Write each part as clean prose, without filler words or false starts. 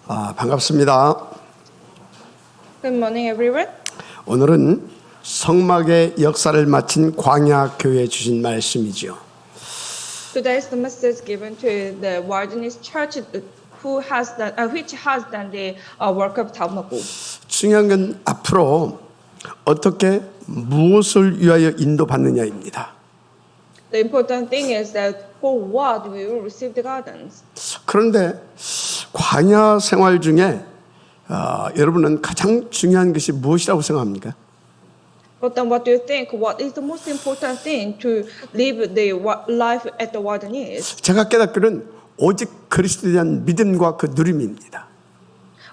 반갑습니다. Good morning, everyone. 오늘은 성막의 역사를 마친 광야 교회에 주신 말씀이죠. Today is the message given to the Wilderness Church, which has done the work of Talmud. 중요한 건 앞으로 어떻게 무엇을 위하여 인도받느냐입니다. The important thing is that for what we will receive the guidance. 그런데 광야 생활 중에 여러분은 가장 중요한 것이 무엇이라고 생각합니까? But then what do you think? What is the most important thing to live the life at the wilderness? 제가 깨닫기로는 오직 그리스도에 대한 믿음과 그 누림입니다.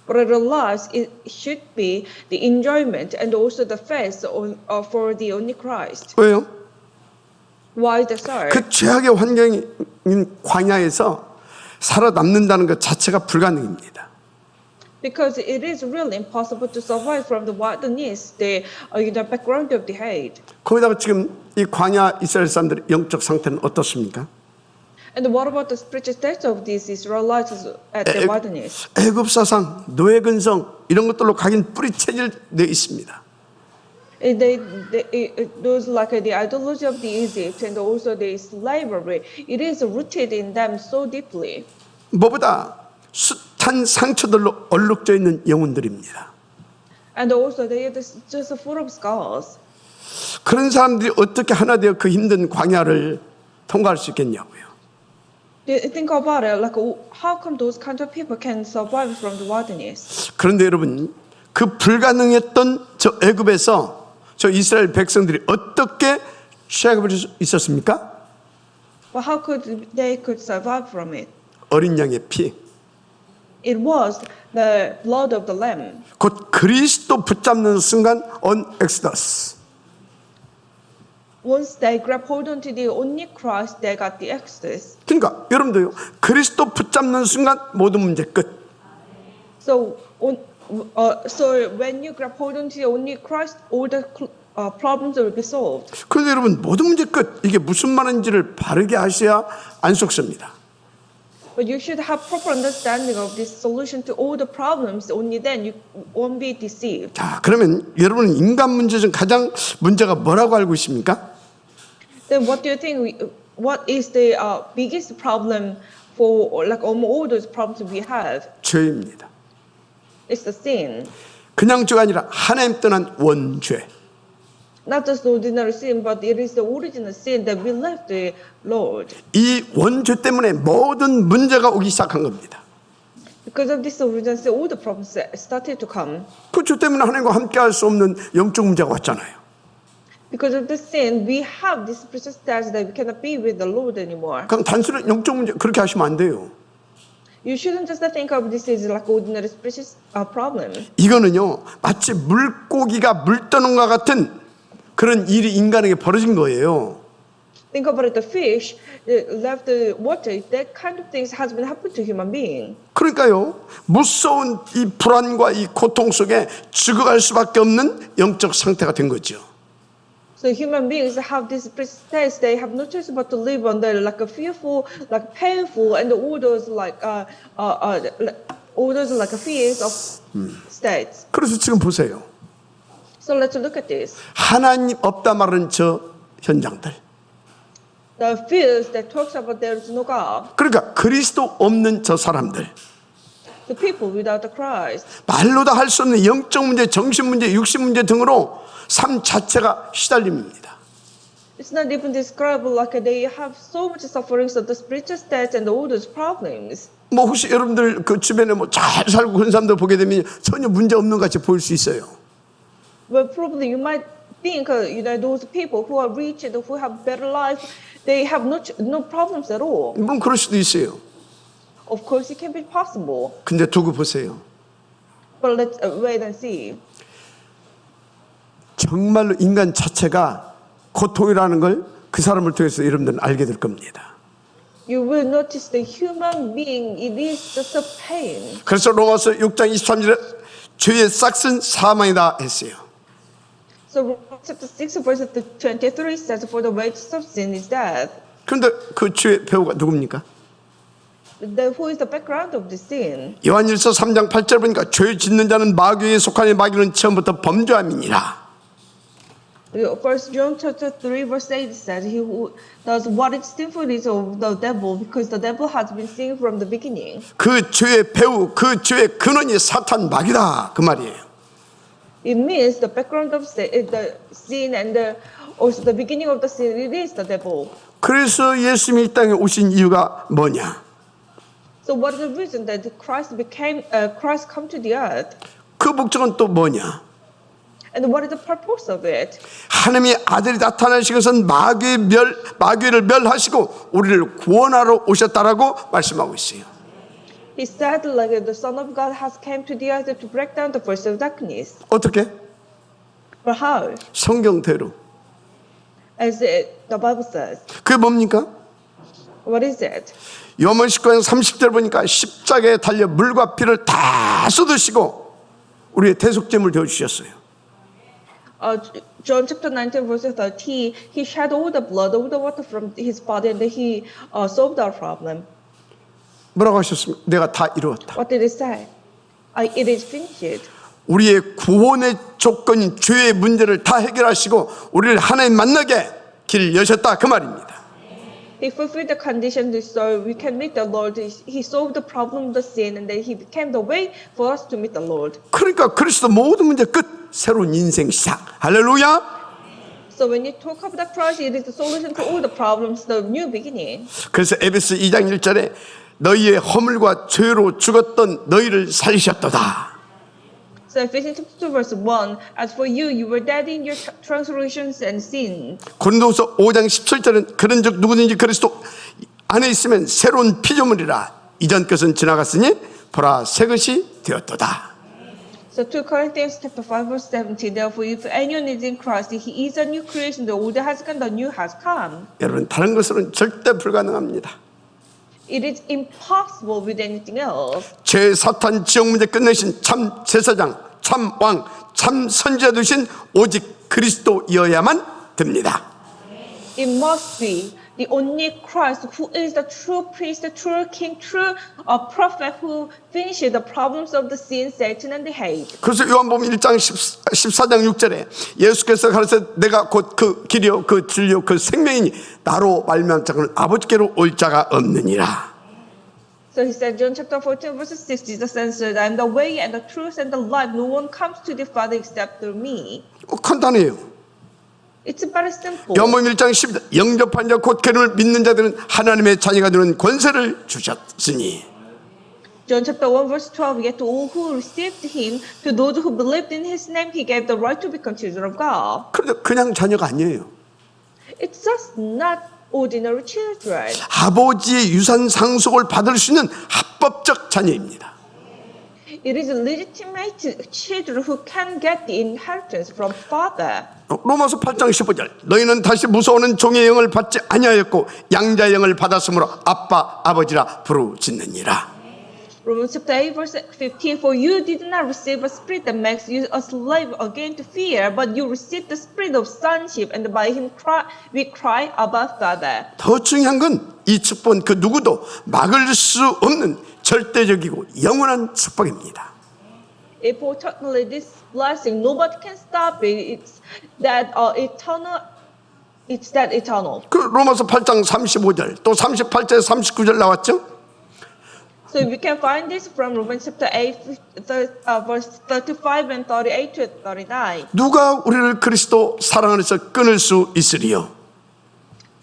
But I realize it should be the enjoyment and also the faith for the only Christ. 왜요? Why is that so? 그 죄악의 환경인 광야에서 살아남는다는 것 자체가 불가능입니다. Because it is really impossible to survive from the wilderness, the background of the hate. 거기다가 지금 이 광야 이스라엘 사람들의 영적 상태는 어떻습니까? And what about the spiritual state of these Israelites at the wilderness? 애굽 사상, 노예 근성 이런 것들로 각인 뿌리 체질되어 있습니다. Those like the ideology of the Egypt and also the slavery, it is rooted in them so deeply. 무엇보다 숱한 상처들로 얼룩져 있는 영혼들입니다. And also they are just full of scars. 그런 사람들이 어떻게 하나 되어 그 힘든 광야를 통과할 수 있겠냐고요. Think about it, like how come those kind of people can survive from the wilderness? 그런데 여러분, 그 불가능했던 저 애굽에서 저 이스라엘 백성들이 어떻게 취약할 수 있었습니까? But how could they survive from it? 어린 양의 피, It was the blood of the lamb. 곧 그리스도 붙잡는 순간 on Exodus. Once they grab hold onto the only Christ, they got the Exodus. 그러니까 여러분도요, 그리스도 붙잡는 순간 모든 문제 끝. So when you grab hold onto the only Christ, all the problems will be solved. 그런데 여러분, 모든 문제 끝. 이게 무슨 말인지를 바르게 하셔야 안 속습니다. But you should have proper understanding of this solution to all the problems. Only then you won't be deceived. 자, 그러면 여러분은 인간 문제 중 가장 문제가 뭐라고 알고 있습니까? Then what do you think? What is the biggest problem for like all those problems we have? 죄입니다. It's the sin. 그냥 죄가 아니라 하나님 떠난 원죄. Not just the ordinary sin, but it is the original sin that we left the Lord. 이 원죄 때문에 모든 문제가 오기 시작한 겁니다. Because of this original sin, all the problems started to come. 그 죄 때문에 하나님과 함께 할 수 없는 영적 문제가 왔잖아요. Because of the sin, we have this precious status that we cannot be with the Lord anymore. 그럼 단순한 영적 문제 그렇게 하시면 안 돼요. You shouldn't just think of this as like ordinary precious problem. 이거는요, 마치 물고기가 물 떠는 것 같은 그런 일이 인간에게 벌어진 거예요. Think about it, the fish left the water. That kind of things has been happened to human being. 그러니까요, 무서운 이 불안과 이 고통 속에 죽어갈 수밖에 없는 영적 상태가 된 거죠. So human beings have this state. They have no choice but to live under like a fearful, like painful, and all those fears of states. 그래서 지금 보세요. So let's look at this. 하나님 없다 말하는 저 현장들. The fears that talks about there is no God. 그러니까 그리스도 없는 저 사람들. The people without the Christ. 말로 다 할 수 없는 영적 문제, 정신 문제, 육신 문제 등으로 삶 자체가 시달림입니다. It's not even describable like they have so much sufferings of the spiritual state and all those problems. 뭐 혹시 여러분들 그 주변에 뭐 잘 살고 그런 사람들 보게 되면 전혀 문제 없는 것 같이 보일 수 있어요. Well, probably you might think, those people who are rich and who have better life, they have no problems at all. 물론 그럴 수도 있어요. Of course, it can be possible. 근데 두고 보세요. But let's wait and see. 정말로 인간 자체가 고통이라는 걸 그 사람을 통해서 여러분들은 알게 될 겁니다. You will notice the human being, it is just a pain. 그래서 로마서 6장 23절에 죄의 싹은 사망이다 했어요. So chapter 6 verse 23 says, for the wages of sin is death. 그런데 그 죄의 배우가 누굽니까? who is the background of this sin? 요한일서 3장 8절 보니까 죄 짓는 자는 마귀에 속하니 마귀는 처음부터 범죄함이니라. First John chapter 3 verse 8 says, he who does what is sinful is of the devil, because the devil has been sin from the beginning. 그 죄의 배후, 그 죄의 근원이 사탄 마귀다 그 말이에요. It means the background of the sin and also the beginning of the sin, it is the devil. 그래서 예수님이 이 땅에 오신 이유가 뭐냐? So what is the reason that Christ come to the earth? 그 목적은 또 뭐냐? And what is the purpose of it? 하나님의 아들이 나타나신 것은 마귀를 멸하시고 우리를 구원하러 오셨다라고 말씀하고 있어요. He said like the Son of God has come to the earth to break down the force of darkness. 어떻게? But how? 성경대로. As the Bible says. 그게 뭡니까? What is it? 요한 19장 30절 보니까 십자가에 달려 물과 피를 다 쏟으시고 우리의 대속죄물 되어주셨어요. John chapter 19 verse 30, he shed all the blood, all the water from his body, and he solved our problem. 뭐라고 하셨습니까? 내가 다 이루었다. What did he say? It is finished. 우리의 구원의 조건인 죄의 문제를 다 해결하시고 우리를 하나님 만나게 길 여셨다 그 말입니다. He fulfilled the condition so we can meet the Lord. He solved the problem of the sin, and then he became the way for us to meet the Lord. 그러니까 그리스도 모든 문제 끝. 새로운 인생 시작. 할렐루야. So when you talk about Christ, it is the solution to all the problems, the new beginning. 그래서 에베소 2장 1절에 너희의 허물과 죄로 죽었던 너희를 살리셨도다. So Ephesians chapter 2 verse 1, as for you, you were dead in your transgressions and sins. 고린도서 5장 17절은 그런즉 누구든지 그리스도 안에 있으면 새로운 피조물이라 이전 것은 지나갔으니 보라 새 것이 되었도다. So 2 Corinthians chapter 5 verse 17, therefore if anyone is in Christ, he is a new creation, the old has gone, the new has come. 여러분 다른 것으로는 절대 불가능합니다. It is impossible with anything else. 죄 사탄 지옥 문제 끝내신 참 제사장, 참 왕, 참 선지자 되신 오직 그리스도여야만 됩니다. It must be the only Christ who is the true priest, the true king, true prophet who finishes the problems of the sin, Satan, and the hate. 그래서 요한복음 1장 14장 6절에 예수께서 가르쳐 내가 곧 그 길이요 그 진리요 그 생명이니 나로 말미암은 자는 아버지께로 올 자가 없느니라. So he said, John chapter 14 verse 6, Jesus answered, I am the way and the truth and the life. No one comes to the Father except through me. 간단해요. It's very simple. 요한복음 1장 12절 영접한 자 곧 그를 믿는 자들은 하나님의 자녀가 되는 권세를 주셨으니. John chapter 1 verse 12, yet to all who received him, to those who believed in his name, he gave the right to become children of God. 그런데 그냥 자녀가 아니에요. It's just not ordinary children. 아버지의 유산 상속을 받을 수 있는 합법적 자녀입니다. It is legitimate children who can get the inheritance from father. 로마서 8장 15절 너희는 다시 무서워하는 종의 영을 받지 아니하였고 양자의 영을 받았으므로 아빠 아버지라 부르짖느니라. Romans chapter 8 verse 15, for you did not receive a spirit that makes you a slave again to fear, but you received the spirit of sonship, and by him we cry, Abba, Father. 더 중요한 건 이 축복은 그 누구도 막을 수 없는 절대적이고 영원한 축복입니다. Importantly, this blessing, nobody can stop it. It's that eternal. It's that eternal. 그 로마서 8장 35절 또 38절 39절 나왔죠? So we can find this from Romans chapter 8, verse 35 and 38 to 39. 누가 우리를 그리스도 사랑 안에서 끊을 수 있으리요?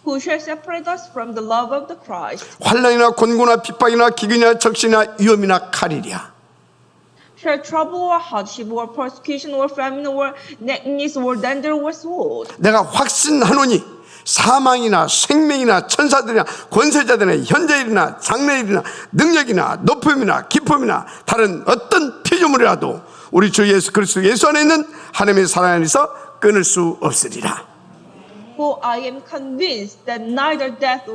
Who shall separate us from the love of the Christ? 환난이나 곤고나 핍박이나 기근이나 적신이나 위험이나 칼이랴. Shall trouble or hardship or persecution or famine or nakedness or danger or sword? 내가 확신하노니 사망이나 생명이나 천사들이나 권세자들이나 현재일이나 장래일이나 능력이나 높음이나 깊음이나 다른 어떤 피조물이라도 우리 주 예수 그리스도 예수 안에 있는 하나님의 사랑 안에서 끊을 수 없으리라. For I am convinced that neither death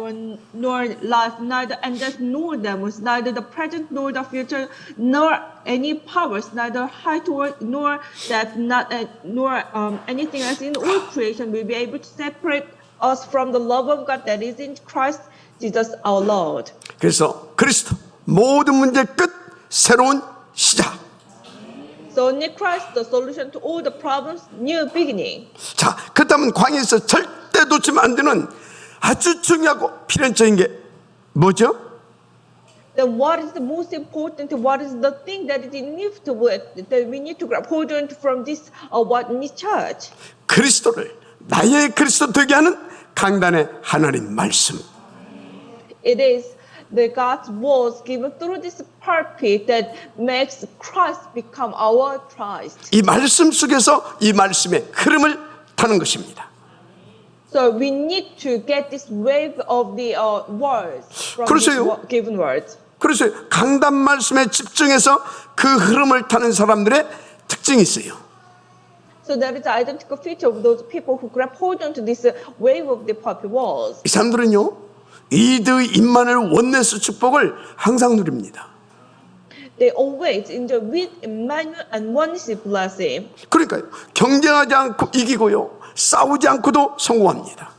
nor life, neither angels nor demons, neither the present nor the future, nor any powers, neither height nor depth, nor anything else in all creation will be able to separate us from the love of God that is in Christ Jesus our Lord. 그래서 그리스도 모든 문제 끝, 새로운 시작. So only Christ the solution to all the problems, new beginning. 자, 그렇다면 광야에서 절대 놓치면 안 되는 아주 중요하고 필연적인 게 뭐죠? Then what is the most important? What is the thing that is inevitable that we need to grab hold on to from this what in this church? 그리스도를 나의 그리스도 되게 하는 강단의 하나님 말씀. It is the God's words given through this pulpit that makes Christ become our Christ. 이 말씀 속에서 이 말씀의 흐름을 타는 것입니다. So we need to get this wave of the words from 그러세요. these given words. 그래서 강단 말씀에 집중해서 그 흐름을 타는 사람들의 특징이 있어요. So there is an identical feature of those people who grab hold onto this wave of the pulpit walls. 이 사람들은요, 이드 임마누엘 원네스 축복을 항상 누립니다. They always enjoy with Emmanuel and oneness blessing. 그러니까요, 경쟁하지 않고 이기고요, 싸우지 않고도 성공합니다.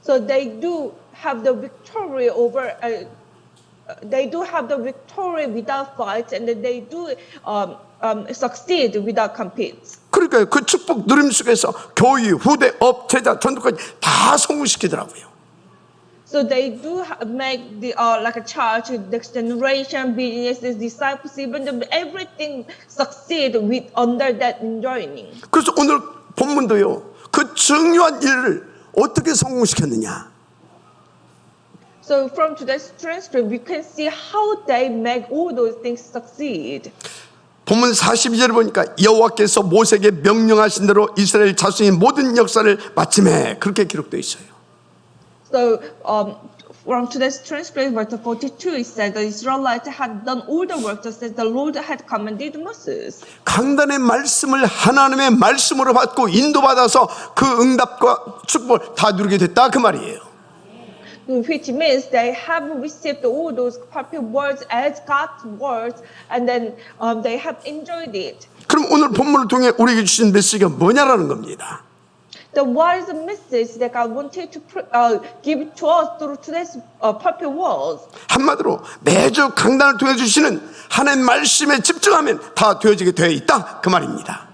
So they do have the victory over. They do have the victory without fights, and then they do succeed without competes. 그러니까요, 그 축복 누림 속에서 교회, 후대, 업, 제자, 전도까지 다 성공시키더라고요. So they do make the like a church, next generation, businesses, disciples, even everything succeed with under that enjoying. 그래서 오늘 본문도요, 그 중요한 일을 어떻게 성공시켰느냐. So from today's transcript, we can see how they make all those things succeed. 본문 42절을 보니까 여호와께서 모세에게 명령하신 대로 이스라엘 자손의 모든 역사를 마침에 그렇게 기록되어 있어요. So from today's transcript, verse 42, it said the Israelites had done all the work just as the Lord had commanded Moses. 강단의 말씀을 하나님의 말씀으로 받고 인도받아서 그 응답과 축복을 다 누리게 됐다 그 말이에요. Which means they have received all those pulpit words as God's words, and then they have enjoyed it. 그럼 오늘 본문을 통해 우리에게 주신 메시지가 뭐냐라는 겁니다. Then what is the message that God wanted to give to us through today's pulpit words? 한마디로 매주 강단을 통해 주시는 하나님 말씀에 집중하면 다 되어지게 되어 있다 그 말입니다.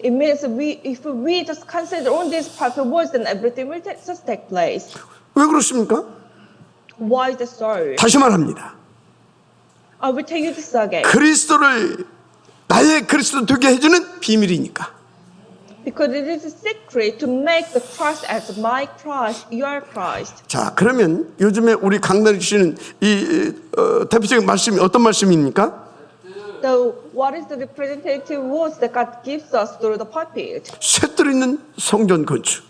It means if we just concentrate on these pulpit words, then everything will just take place. 왜 그렇습니까? Why is that so? 다시 말합니다. I will tell you this again. 그리스도를 나의 그리스도 되게 해주는 비밀이니까. Because it is a secret to make the Christ as my Christ, your Christ. 자, 그러면 요즘에 우리 강단을 주시는 이 대표적인 말씀이 어떤 말씀입니까? So what is the representative words that God gives us through the pulpit? 셋들 있는 성전 건축.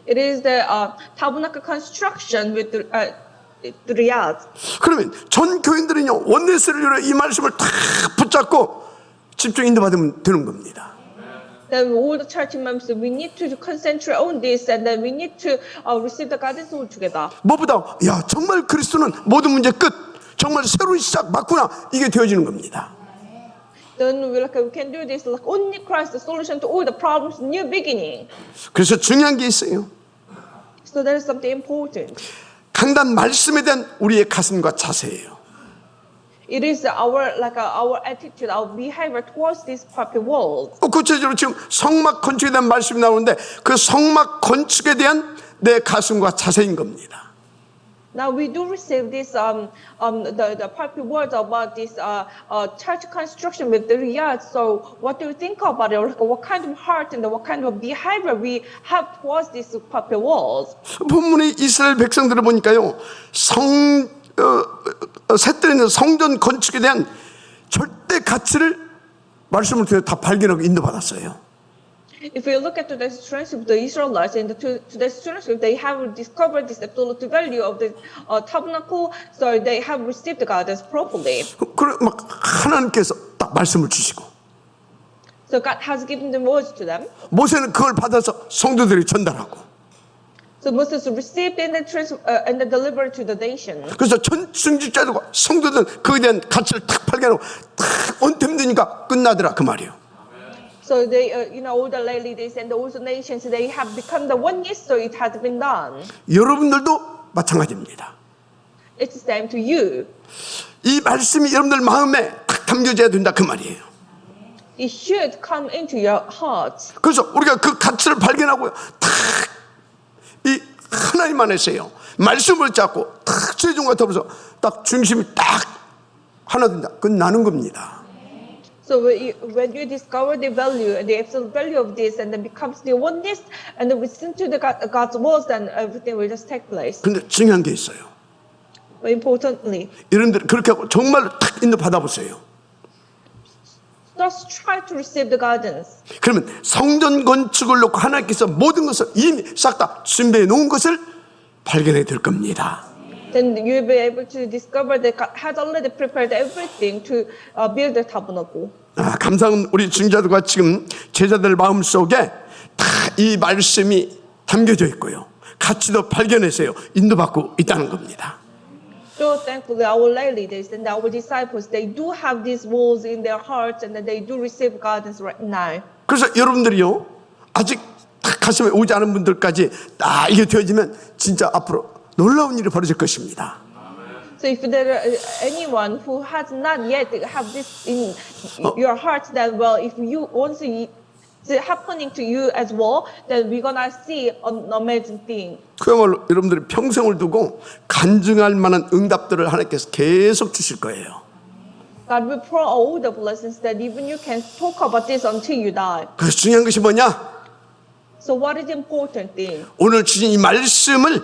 It is the tabernacle construction with the riyadh. 그러면 전 교인들은요 원네스를 위해 이 말씀을 다 붙잡고 집중 인도받으면 되는 겁니다. Then all the church members, we need to concentrate on this, and then we need to receive the guidance all together. 무엇보다 야 정말 그리스도는 모든 문제 끝, 정말 새로운 시작 맞구나 이게 되어지는 겁니다. Then we can do this like only Christ, the solution to all the problems, new beginning. 그래서 중요한 게 있어요. So there is something important. 강단 말씀에 대한 우리의 가슴과 자세예요. It is our attitude, our behavior towards this pulpit world. 구체적으로 지금 성막 건축에 대한 말씀이 나오는데 그 성막 건축에 대한 내 가슴과 자세인 겁니다. Now we do receive this the pulpit words about this church construction with the riyadh. So what do you think about it? Like what kind of heart and what kind of behavior we have towards these pulpit walls? 본문의 이스라엘 백성들을 보니까요 셋들은 성전 건축에 대한 절대 가치를 말씀을 통해 다 발견하고 인도받았어요. If you look at today's transcript, the Israelites in today's transcript, they have discovered this absolute value of the tabernacle, so they have received the guidance properly. 그래 막 하나님께서 딱 말씀을 주시고 So God has given the words to them. 모세는 그걸 받아서 성도들이 전달하고 So Moses received and then delivered to the nation. 그래서 전 중직자들과 성도들은 그에 대한 가치를 탁 발견하고 탁 언템되니까 끝나더라 그 말이에요. So they, all the ladies and all the nations, they have become the one yes, so it has been done. 여러분들도 마찬가지입니다. it's the same to you. 이 말씀이 여러분들 마음에 딱 담겨져야 된다 그 말이에요. It should come into your heart. 그래서 우리가 그 가치를 발견하고 딱 이 하나님 안에서요 말씀을 잡고 딱 최종과 더불어서 딱 중심이 딱 하나 된다. 그건 나는 겁니다. So when you discover the value and the absolute value of this, and then becomes the oneness, and then listen to God's words, then everything will just take place. 근데 중요한 게 있어요. But importantly, 여러분들 그렇게 하고 정말로 딱 인도 받아보세요. just try to receive the guidance. 그러면 성전 건축을 놓고 하나님께서 모든 것을 이미 싹 다 준비해 놓은 것을 발견해 될 겁니다. Then you'll be able to discover that God has already prepared everything to build the tabernacle. 감사한 우리 중자들과 지금 제자들 마음속에 다 이 말씀이 담겨져 있고요. 가치도 발견해서요. 인도받고 있다는 겁니다. So thankfully, our lay leaders and our disciples, they do have these words in their hearts, and that they do receive guidance right now. 그래서 여러분들이요. 아직 딱 가슴에 오지 않은 분들까지 이게 되어지면 진짜 앞으로 놀라운 일이 벌어질 것입니다. So if there is anyone who has not yet have this in your heart, that well, if you once it's happening to you as well, then we're gonna see an amazing thing. 그야말로 여러분들이 평생을 두고 간증할 만한 응답들을 하나님께서 계속 주실 거예요. God will pour all the blessings that even you can talk about this until you die. 그래서 중요한 것이 뭐냐? So what is the important thing? 오늘 주신 이 말씀을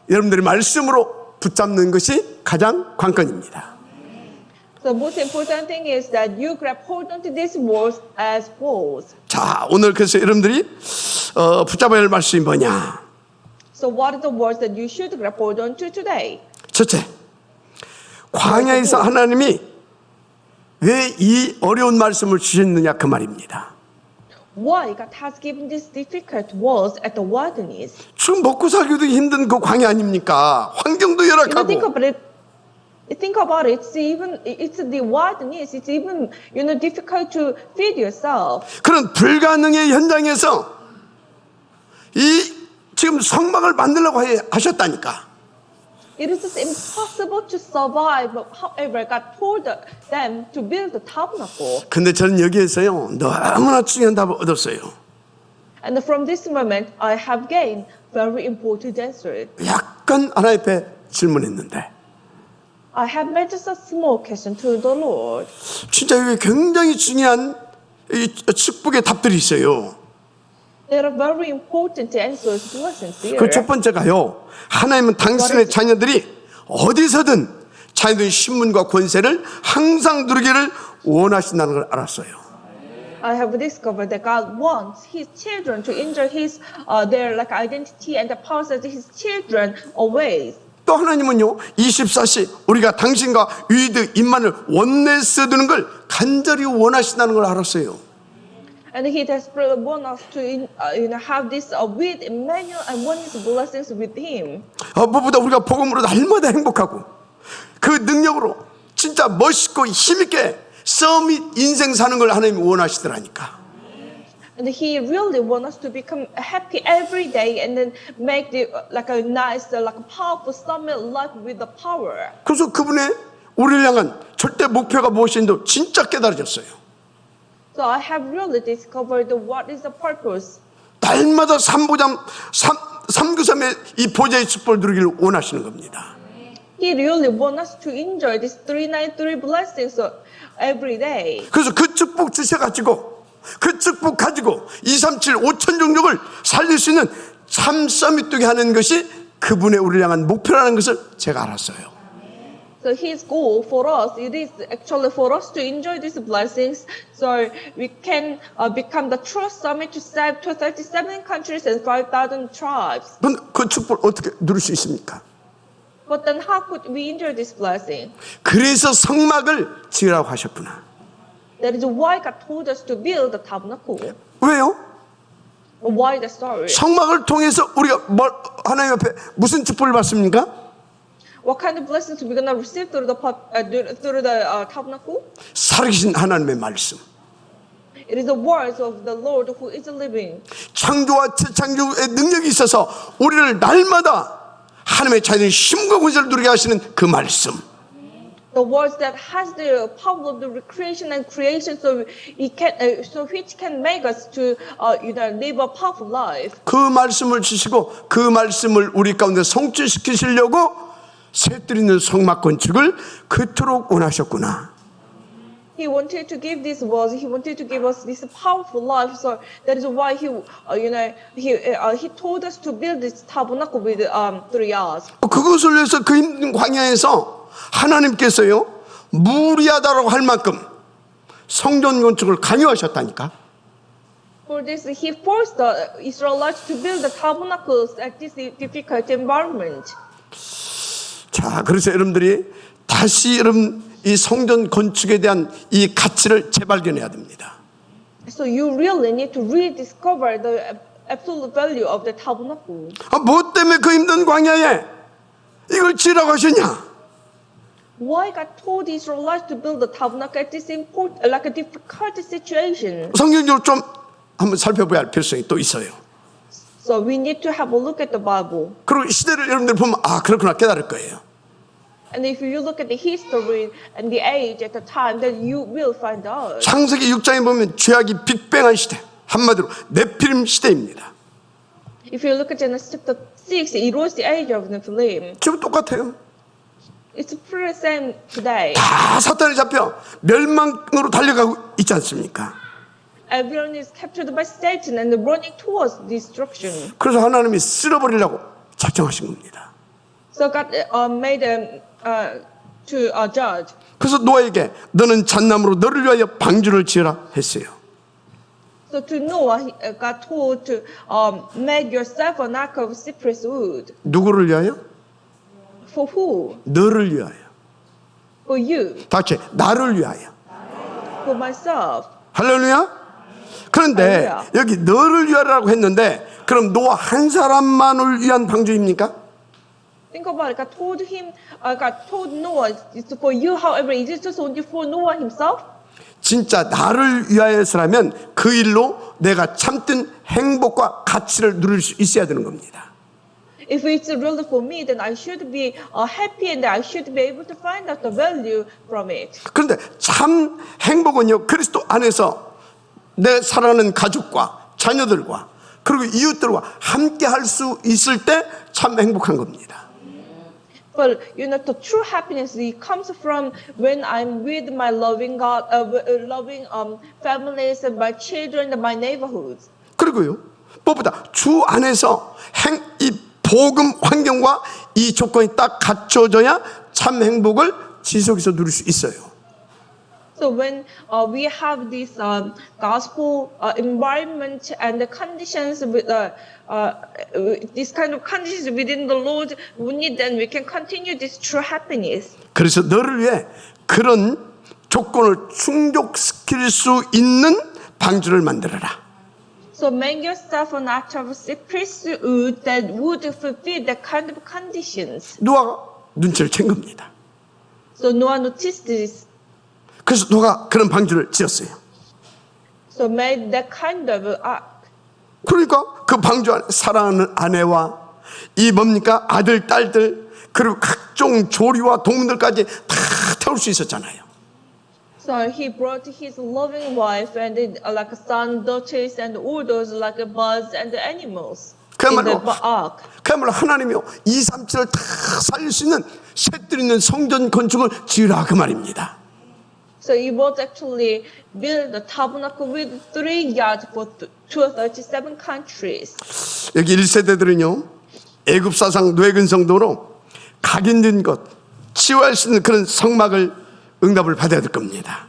여러분들이 말씀으로 붙잡는 것이 가장 관건입니다. The most important thing is that you grab hold onto these words as words. 자, 오늘 그래서 여러분들이 붙잡아야 할 말씀이 뭐냐? So what are the words that you should grab hold onto today? 첫째, 광야에서 하나님이 왜 이 어려운 말씀을 주셨느냐 그 말입니다. Why God has given these difficult words at the wilderness? 지금 먹고 살기도 힘든 그 광야 아닙니까? 환경도 You know, think 열악하고. about it. It's the wilderness. It's even difficult to feed yourself. 그런 불가능의 현장에서 이 지금 성막을 만들려고 하셨다니까. It is just impossible to survive. But however, God told them to build the tabernacle. 근데 저는 여기에서요 너무나 중요한 답을 얻었어요. And from this moment, I have gained very important answer. 약간 하나님 앞에 질문했는데 I have made just a small question to the Lord. 진짜 여기 굉장히 중요한 이 축복의 답들이 있어요. There are very important answers, blessings here. 그 첫 번째가요. 하나님은 당신의 자녀들이 어디서든 자녀들의 신분과 권세를 항상 누리기를 원하신다는 걸 알았어요. I have discovered that God wants His children to enjoy their identity and the powers of His children always. 또 하나님은요 24시 우리가 당신과 위드 임만을 원내스 두는 걸 간절히 원하신다는 걸 알았어요. And He desperately wants us to have this with Emmanuel and want His blessings with Him. 무엇보다 우리가 복음으로 날마다 행복하고 그 능력으로 진짜 멋있고 힘있게 싸움이 인생 사는 걸 하나님이 원하시더라니까. And He really wants us to become happy every day and then make a nice, powerful summit life with the power. 그래서 그분의 우리를 향한 절대 목표가 무엇인지 진짜 깨달아졌어요. So I have really discovered what is the purpose. 날마다 삼구삼의 이 보좌의 축복을 누리기를 원하시는 겁니다. He really wants us to enjoy these 393 blessings every day. 그래서 그 축복 주셔가지고 그 축복 가지고 237 5천 종족을 살릴 수 있는 참 서밋 되게 하는 것이 그분의 우리를 향한 목표라는 것을 제가 알았어요. So His goal for us, it is actually for us to enjoy these blessings, so we can become the true summit to save to 37 countries and 5,000 tribes. 그럼 그 축복을 어떻게 누릴 수 있습니까? But then how could we enjoy this blessing? 그래서 성막을 지으라고 하셨구나. That is why God told us to build the tabernacle. 왜요? Why the story? 성막을 통해서 우리가 하나님 앞에 무슨 축복을 받습니까? What kind of blessings we gonna receive through the tabernacle? 살아계신 하나님의 말씀. It is the words of the Lord who is living. 창조와 재창조의 능력이 있어서 우리를 날마다 하나님의 자녀의 힘과 권세를 누리게 하시는 그 말씀, The words that has the power of the recreation and creation, so it can, so which can make us to, live a powerful life. 그 말씀을 주시고 그 말씀을 우리 가운데 성취시키시려고 새뜰 있는 성막 건축을 그토록 원하셨구나. He wanted to give these words. He wanted to give us this powerful life. So that is why he told us to build this tabernacle with 3 yards. 그것을 위해서 그 힘든 광야에서 하나님께서요 무리하다라고 할 만큼 성전 건축을 강요하셨다니까. For this, he forced the Israelites to build the tabernacles at this difficult environment. 자, 그래서 여러분들이 다시 여러분 이 성전 건축에 대한 이 가치를 재발견해야 됩니다. So you really need to rediscover the absolute value of the tabernacle. 뭐 때문에 그 힘든 광야에 이걸 지으라고 하셨냐? Why God told the Israelites to build the tabernacle at this like a difficult situation? 성경적으로 좀 한번 살펴봐야 할 필요성이 또 있어요. So we need to have a look at the Bible. 그리고 시대를 여러분들 보면 그렇구나 깨달을 거예요. And if you look at the history and the age at the time, then you will find out. 창세기 6장에 보면 죄악이 빅뱅한 시대, 한마디로 네피림 시대입니다. If you look at Genesis chapter 6, it was the age of Nephilim. 지금 똑같아요. It's pretty same today. 다 사탄에 잡혀 멸망으로 달려가고 있지 않습니까? Everyone is captured by Satan and running towards destruction. 그래서 하나님이 쓸어버리려고 작정하신 겁니다. So God made them to judge. 그래서 노아에게 너는 잣나무로 너를 위하여 방주를 지으라 했어요. So to Noah, God told to make yourself an ark of cypress wood. 누구를 위하여? For who? 너를 위하여. For you. 다 같이 나를 위하여. For myself. 할렐루야. 그런데 할렐루야. 여기 너를 위하라고 했는데 그럼 노아 한 사람만을 위한 방주입니까? Think about it. God told Noah it's for you. However, is it just only for Noah himself? 진짜 나를 위하여서라면 그 일로 내가 참된 행복과 가치를 누릴 수 있어야 되는 겁니다. If it's really for me, then I should be happy and I should be able to find out the value from it. 그런데 참 행복은요 그리스도 안에서 내 사랑하는 가족과 자녀들과 그리고 이웃들과 함께 할 수 있을 때 참 행복한 겁니다. But the true happiness it comes from when I'm with my loving God, loving families and my children and my neighborhoods. 그리고요 무엇보다 주 안에서 이 복음 환경과 이 조건이 딱 갖춰져야 참 행복을 지속해서 누릴 수 있어요. So when we have this gospel environment and the conditions with this kind of conditions within the Lord, then we can continue this true happiness. 그래서 너를 위해 그런 조건을 충족시킬 수 있는 방주를 만들어라. So make yourself an act of cypress wood that would fulfill that kind of conditions. 노아가 눈치를 챈 겁니다. So Noah noticed this. 그래서 노아가 그런 방주를 지었어요. So made that kind of ark. 그러니까 그 방주 안에 사랑하는 아내와 이 뭡니까 아들, 딸들 그리고 각종 조리와 동물들까지 다 태울 수 있었잖아요. So he brought his loving wife and like a son, daughters, and all those like birds and animals in the ark. 그야말로 하나님이요 237을 다 살릴 수 있는 셋들 있는 성전 건축을 지으라 그 말입니다. So it was actually build the tabernacle with 3 yards for 237 countries. 여기 1세대들은요 애굽 사상 뇌근 성도로 각인된 것 치유할 수 있는 그런 성막을 응답을 받아야 될 겁니다.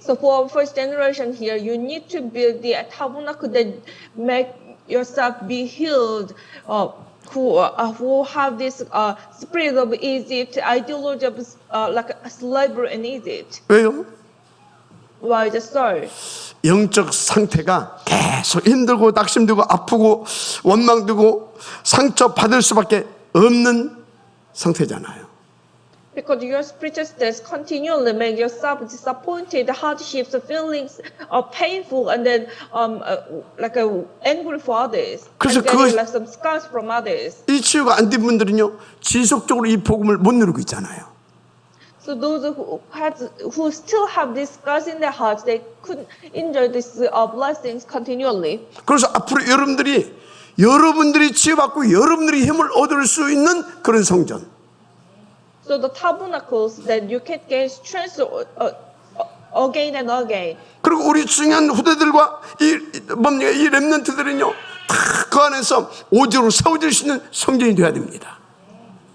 So for our first generation here, you need to build the tabernacle that make yourself be healed. Who have this spirit of Egypt, ideology of like a slavery in Egypt. 왜요? Why is it so? 영적 상태가 계속 힘들고 낙심되고 아프고 원망되고 상처 받을 수밖에 없는 상태잖아요. Because your spiritual states continually make yourself disappointed, hardships, feelings are painful, and then angry for others, 그래서 and getting like some scars from others. 이 치유가 안 된 분들은요, 지속적으로 이 복음을 못 누리고 있잖아요. So those who still have these scars in their hearts, they couldn't enjoy these blessings continually. 그래서 앞으로 여러분들이 치유받고 여러분들이 힘을 얻을 수 있는 그런 성전. So the tabernacles that you can gain strength again and again. 그리고 우리 중요한 후대들과 이 렘넌트들은요, 다 그 안에서 오직으로 세워질 수 있는 성전이 되어야 됩니다.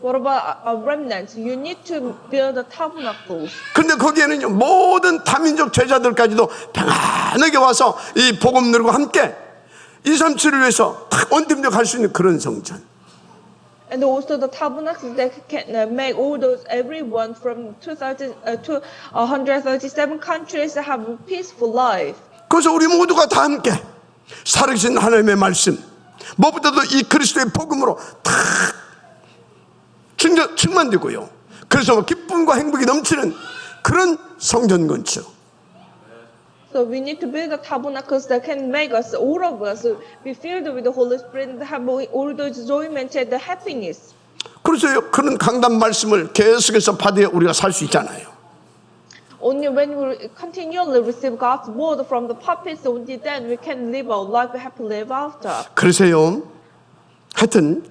What about remnants? You need to build the tabernacles. 그런데 거기에는요, 모든 다민족 제자들까지도 평안하게 와서 이 복음들과 함께 237을 위해서 다 원팀력 할 수 있는 그런 성전. And also the tabernacles that can make all those everyone from 137 countries have a peaceful life. 그래서 우리 모두가 다 함께 살아계신 하나님의 말씀, 무엇보다도 이 그리스도의 복음으로 다 충만되고요. 그래서 기쁨과 행복이 넘치는 그런 성전 건축. So we need to build the tabernacles that can make us, all of us, be filled with the Holy Spirit and have all the enjoyment and the happiness. 그래서 그런 강단 말씀을 계속해서 받아 우리가 살 수 있잖아요. Only when we continually receive God's word from the prophets, only then we can live our life happily ever after. 그래서요, 하여튼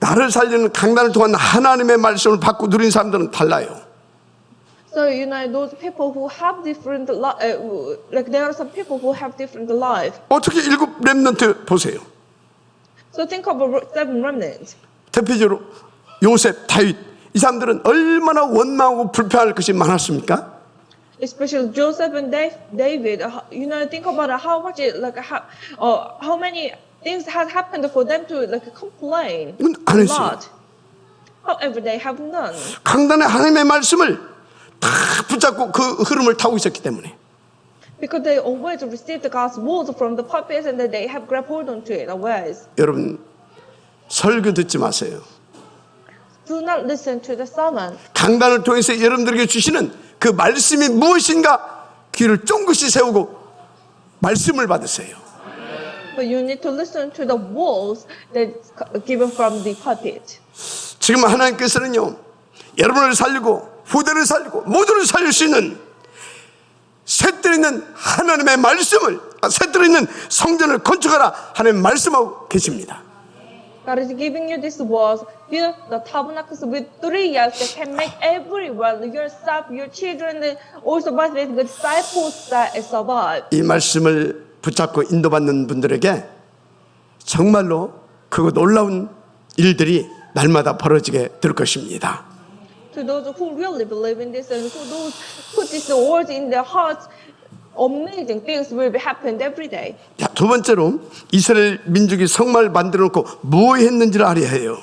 나를 살리는 강단을 통한 하나님의 말씀을 받고 누린 사람들은 달라요. So those people who have different, like there are some people who have different life. 어떻게 7 렘넌트 보세요. So think of 7 remnants. 대표적으로 요셉, 다윗, 이 사람들은 얼마나 원망하고 불평할 것이 많았습니까? Especially Joseph and David. Think about how much, how many things has happened for them to complain. 안 했어요. However, they have none. 강단의 하나님의 말씀을 다 붙잡고 그 흐름을 타고 있었기 때문에. Because they always received God's word from the prophets and they have grabbed hold onto it always. 여러분, 설교 듣지 마세요. Do not listen to the sermon. 강단을 통해서 여러분들에게 주시는 그 말씀이 무엇인가 귀를 쫑긋이 세우고 말씀을 받으세요. But you need to listen to the words that's given from the pulpit. 지금 하나님께서는요, 여러분을 살리고 후대를 살리고 모두를 살릴 수 있는 셋들 있는 하나님의 말씀을, 셋들 있는 성전을 건축하라 하나님 말씀하고 계십니다. God is giving you this words, build the tabernacles with 3 years that can make everyone, yourself, your children, and also by the disciples that survive. 이 말씀을 붙잡고 인도받는 분들에게 정말로 그 놀라운 일들이 날마다 벌어지게 될 것입니다. To those who really believe in this and who those put these words in their hearts, amazing things will be happened every day. 자, 두 번째로 이스라엘 민족이 성막을 만들어 놓고 뭐 했는지를 알아야 해요.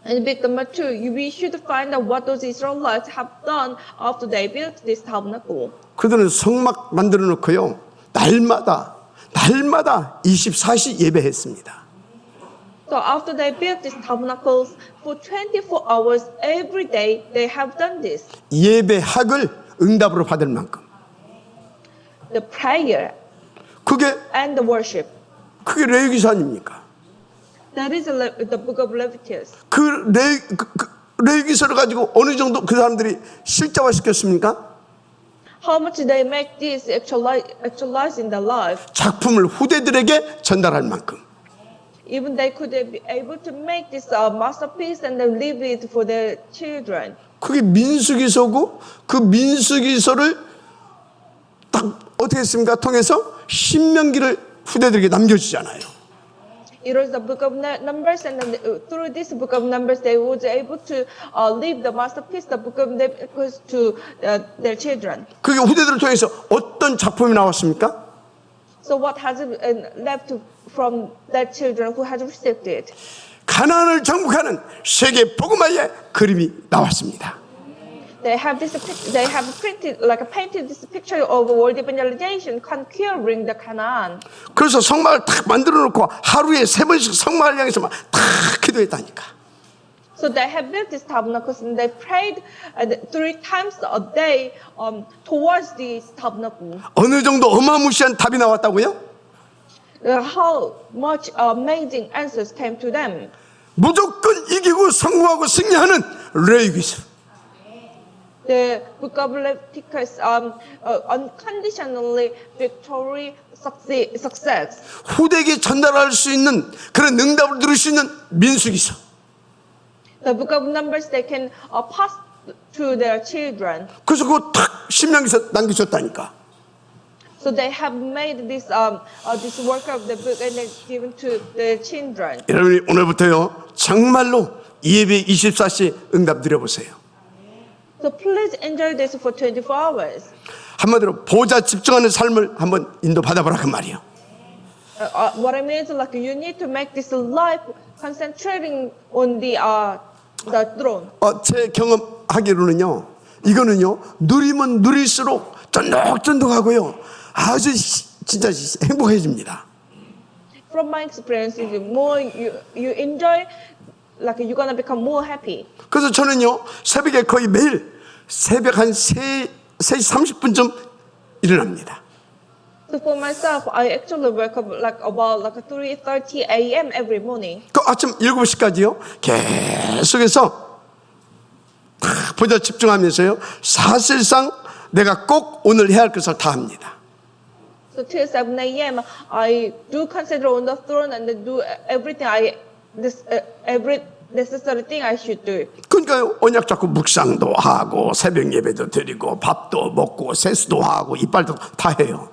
And big number 2, we should find out what those Israelites have done after they built this tabernacle. 그들은 성막 만들어 놓고요, 날마다 24시 예배했습니다. So after they built these tabernacles, for 24 hours every day they have done this. 예배학을 응답으로 받을 만큼. The prayer 그게 and the worship. 레위기서 아닙니까? That is the book of Leviticus. 그 레위기서를 가지고 어느 정도 그 사람들이 실제화시켰습니까? How much they make this actualize in their life. 작품을 후대들에게 전달할 만큼. Even they could be able to make this masterpiece and then leave it for their children. 그게 민수기서고 그 민수기서를 딱 어떻게 했습니까? 통해서 신명기를 후대들에게 남겨주잖아요. It was the book of Numbers, and then through this book of Numbers, they were able to leave the masterpiece, the book of Leviticus, to their children. 그게 후대들을 통해서 어떤 작품이 나왔습니까? So what has left from their children who has received it? 가나안을 정복하는 세계 복음화의 그림이 나왔습니다. They have painted this picture of world evangelization conquering the Canaan. 그래서 성막을 딱 만들어 놓고 하루에 3번씩 성막을 향해서 막 딱 기도했다니까. So So they have built these tabernacles and they prayed 3 times a day towards this tabernacle. 어느 정도 어마무시한 답이 나왔다고요? How much amazing answers came to them. 무조건 이기고 성공하고 승리하는 레위기서. The book of Leviticus unconditionally victory success. 후대에게 전달할 수 있는 그런 응답을 들을 수 있는 민수기서. The book of Numbers they can pass to their children. 그래서 그거 탁 신명기서 남겨줬다니까. So they have made this this work of the book and they given to the children. 여러분이 오늘부터요 정말로 예배 24시 응답 드려보세요. So please enjoy this for 24 hours. 한마디로 보좌 집중하는 삶을 한번 인도 받아보라 그 말이에요. What I mean is like you need to make this life concentrating on the throne. 제 경험하기로는요 이거는요 누리면 누릴수록 쫀득쫀득하고요 아주 진짜 행복해집니다. From my experience, the more you enjoy, like you're gonna become more happy. 그래서 저는요 새벽에 거의 매일 새벽 한 3시 30분쯤 일어납니다. So for myself, I actually wake up like about like 3:30 a.m. every morning. 그 아침 7시까지요 계속해서 다 보좌 집중하면서요 사실상 내가 꼭 오늘 해야 할 것을 다 합니다. So till 7 a.m. I do consider on the throne and do everything every necessary thing I should do. 그러니까요 언약 잡고 묵상도 하고 새벽 예배도 드리고 밥도 먹고 세수도 하고 이빨도 다 해요.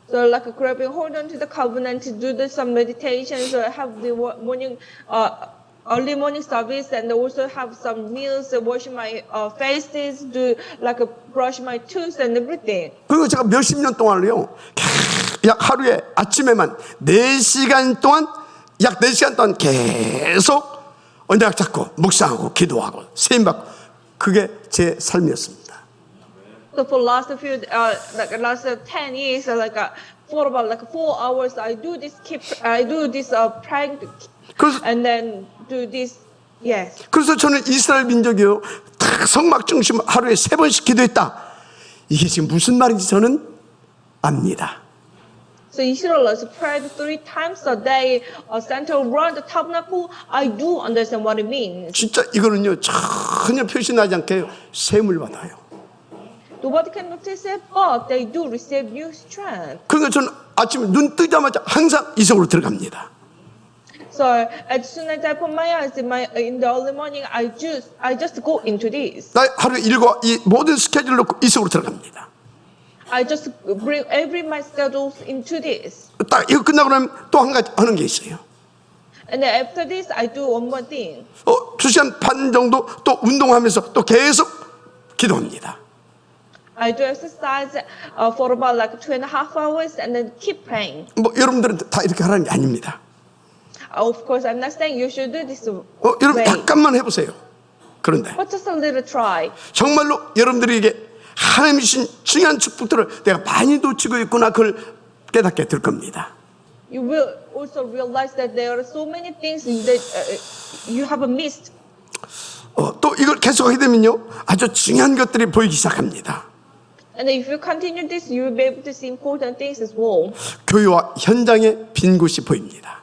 So like grabbing hold on to the covenant to do some meditations or have the morning early morning service and also have some meals, wash my faces, do like brush my teeth and everything. 그리고 제가 몇십 년 동안요 약 하루에 아침에만 4시간 동안 약 4시간 동안 계속 언약 잡고 묵상하고 기도하고 세임받고 그게 제 삶이었습니다. So for last few like last 10 years for about 4 hours I do this praying 그래서, and then do this. Yes. 그래서 저는 이스라엘 민족이요 다 성막 중심 하루에 3번씩 기도했다. 이게 지금 무슨 말인지 저는 압니다. So Israelites prayed 3 times a day, center around the tabernacle. I do understand what it means. 진짜 이거는요 전혀 표시나지 않게 셈을 받아요. Nobody can notice it, but they do receive new strength. 그러니까 저는 아침에 눈 뜨자마자 항상 이 속으로 들어갑니다. So as soon as I put my eyes in the early morning, I just go into this. 나 하루 일과 이 모든 스케줄을 놓고 이 속으로 들어갑니다. I just bring every my schedules into this. 딱 이거 끝나고 나면 또 한 가지 하는 게 있어요. And then after this, I do one more thing. 2시간 반 정도 또 운동하면서 또 계속 기도합니다. I do exercise for about 2.5 hours and then keep praying. 뭐 여러분들은 다 이렇게 하라는 게 아닙니다. Of course, I'm not saying you should do this 여러분 way, 약간만 해보세요. 그런데 but just a little try. 정말로 여러분들에게 하나님이 주신 중요한 축복들을 내가 많이 놓치고 있구나 그걸 깨닫게 될 겁니다. You will also realize that there are so many things that you have missed. 또 이걸 계속하게 되면요 아주 중요한 것들이 보이기 시작합니다. And if you continue this, you will be able to see important things as well. 교회와 현장의 빈 곳이 보입니다.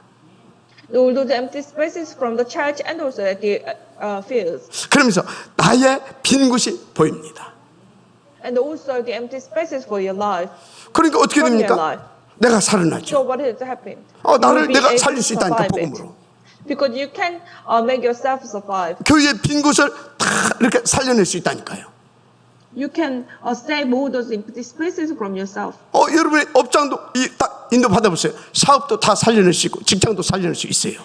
All those empty spaces from the church and also at the fields. 그러면서 나의 빈 곳이 보입니다. And also the empty spaces for your life. 그러니까 어떻게 From your 됩니까? life. 내가 So 살아나죠. what has happened? 나를 You will be 내가 able 살릴 to 수 있다니까 survive it. 복음으로. Because you can make yourself survive. 교회의 빈 곳을 다 이렇게 살려낼 수 있다니까요. You can save all those empty spaces from yourself. 여러분의 업장도 딱 인도 받아보세요. 사업도 다 살려낼 수 있고 직장도 살려낼 수 있어요.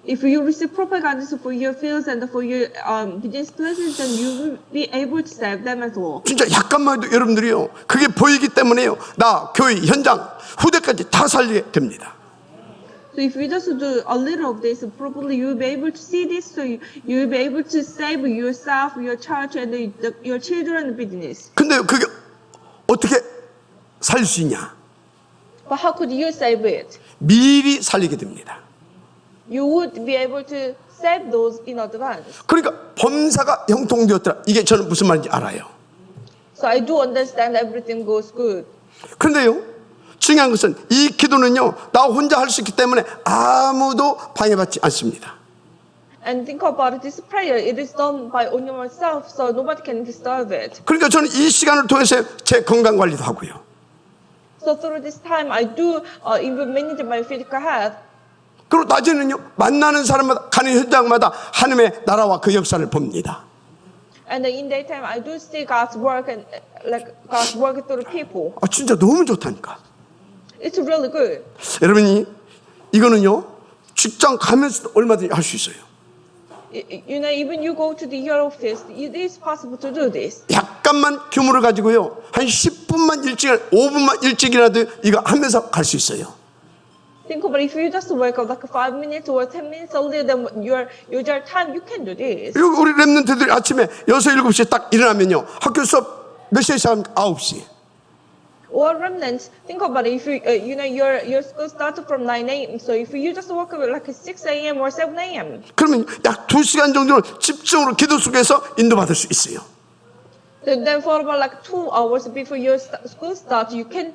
If you receive proper guidance for your fields and for your business places, then you will be able to save them as well. 진짜 약간만 해도 여러분들이요 그게 보이기 때문에요 나 교회 현장 후대까지 다 살리게 됩니다. So if you just do a little of this properly, you will be able to see this. So you will be able to save yourself, your church, and your children and business. 근데 그게 어떻게 살릴 수 있냐? But how could you save it? 미리 살리게 됩니다. you would be able to save those in advance. 그러니까 범사가 형통되었더라. 이게 저는 무슨 말인지 알아요. So I do understand everything goes good. 그런데요, 중요한 것은 이 기도는요, 나 혼자 할 수 있기 때문에 아무도 방해받지 않습니다. And think about this prayer. It is done by only myself, so nobody can disturb it. 그러니까 저는 이 시간을 통해서 제 건강 관리도 하고요. So through this time, I do even manage my physical health. 그리고 낮에는요, 만나는 사람마다 가는 현장마다 하나님의 나라와 그 역사를 봅니다. And in daytime, I do see God's work and like God's work through people. 아, 진짜 너무 좋다니까. It's really good. 여러분이 이거는요, 직장 가면서도 얼마든지 할 수 있어요. You know, even you go to the your office, it is possible to do this. 약간만 규모를 가지고요, 한 10분만 일찍, 5분만 일찍이라도 이거 하면서 갈 수 있어요. Think about if you just wake up like 5 minutes or 10 minutes earlier than your usual time, you can do this. 여기 우리 랩런트들이 아침에 6, 7시에 딱 일어나면요, 학교 수업 몇 시에 시작합니까? 9시. Or remnants, think about it. If you know your school starts from 9 a.m. So if you just wake up at like 6 a.m. or 7 a.m. 그러면 약 2시간 정도는 집중으로 기도 속에서 인도받을 수 있어요. Then for about like 2 hours before your school starts, you can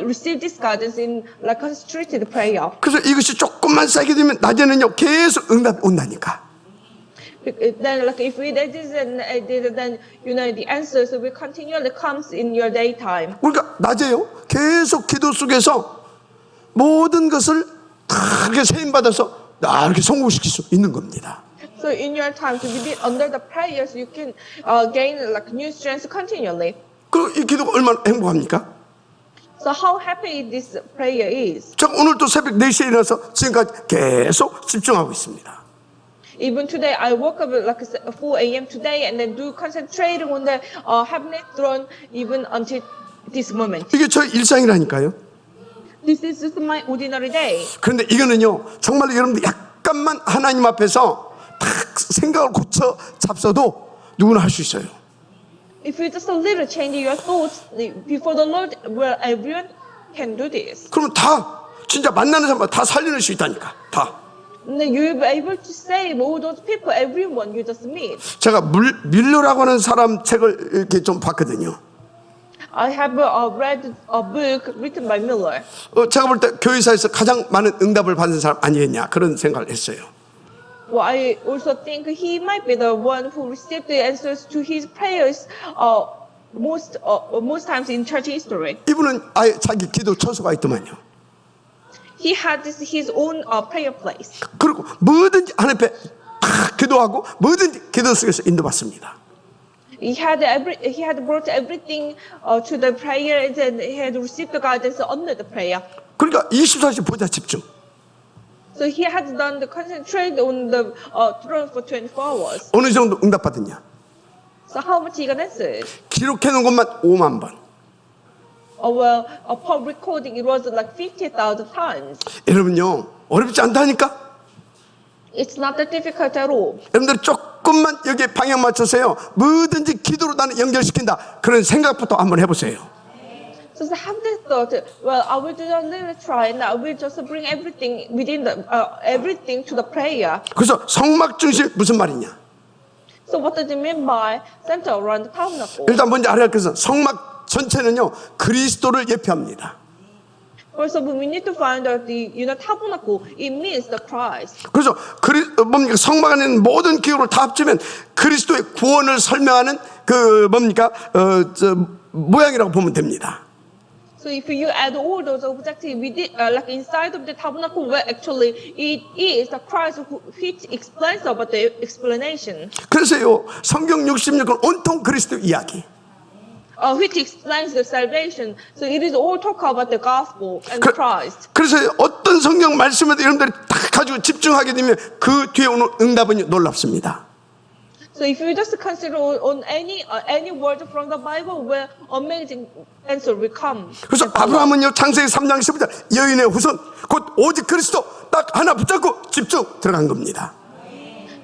receive this guidance in like concentrated prayer. 그래서 이것이 조금만 쌓이게 되면 낮에는요, 계속 응답이 온다니까. Then like if we did this and then you know the answers will continually comes in your daytime. 그러니까 낮에요, 계속 기도 속에서 모든 것을 다 이렇게 세임받아서 이렇게 성공시킬 수 있는 겁니다. So in your time to be under the prayers, you can gain like new strength continually. 그리고 이 기도가 얼마나 행복합니까? So how happy this prayer is. 제가 오늘도 새벽 4시에 일어나서 지금까지 계속 집중하고 있습니다. Even today, I woke up at like 4 a.m. today and then do concentrating on the heavenly throne even until this moment. 이게 저의 일상이라니까요. This is just my ordinary day. 그런데 이거는요, 정말로 여러분들 약간만 하나님 앞에서 딱 생각을 고쳐 잡숴도 누구나 할 수 있어요. If you just a little change your thoughts before the Lord, well, everyone can do this. 그러면 다 진짜 만나는 사람 다 살려낼 수 있다니까. 다. And then you'll be able to save all those people, everyone you just meet. 제가 밀러라고 하는 사람 책을 이렇게 좀 봤거든요. I have read a book written by Miller. 제가 볼 때 교회사에서 가장 많은 응답을 받은 사람 아니겠냐 그런 생각을 했어요. Well, I also think he might be the one who received the answers to his prayers most times in church history. 이분은 아예 자기 기도 처소가 있더만요. He had his own prayer place. 그리고 뭐든지 하나님 앞에 기도하고 뭐든지 기도 속에서 인도받습니다. He had brought everything to the prayer and he had received the guidance under the prayer. 그러니까 24시간 보자 집중. So he had done the concentrate on the throne for 24 hours. 어느 정도 응답받았냐? So how much he got answered? 기록해 놓은 것만 5만 번. Well, upon recording, it was like 50,000 times. 여러분요, 어렵지 않다니까? It's not that difficult at all. 여러분들 조금만 여기에 방향 맞춰서요, 뭐든지 기도로 나는 연결시킨다. 그런 생각부터 한번 해보세요. So have this thought. Well, I will do a little try, and I will just bring everything within the everything to the prayer. 그래서 성막 중심 무슨 말이냐? So what does it mean by center around the tabernacle? 일단 먼저 알아야 할 것은 성막 전체는요, 그리스도를 예표합니다. First of all, we need to find out the tabernacle. It means the Christ. 그래서 뭡니까 성막 안에 있는 모든 기호를 다 합치면 그리스도의 구원을 설명하는 그 뭡니까 모양이라고 보면 됩니다. So if you add all those objectives within, like inside of the tabernacle, well, actually it is the Christ which explains about the explanation. 그래서요 성경 66권 온통 그리스도 이야기. Which explains the salvation. So it is all talk about the gospel and Christ. 그래서 어떤 성경 말씀에도 여러분들이 딱 가지고 집중하게 되면 그 뒤에 오는 응답은 놀랍습니다. So if you just consider on any word from the Bible, where amazing answer will come. 그래서 아브라함은요 창세기 3장 15절 여인의 후손 곧 오직 그리스도 딱 하나 붙잡고 집중 들어간 겁니다.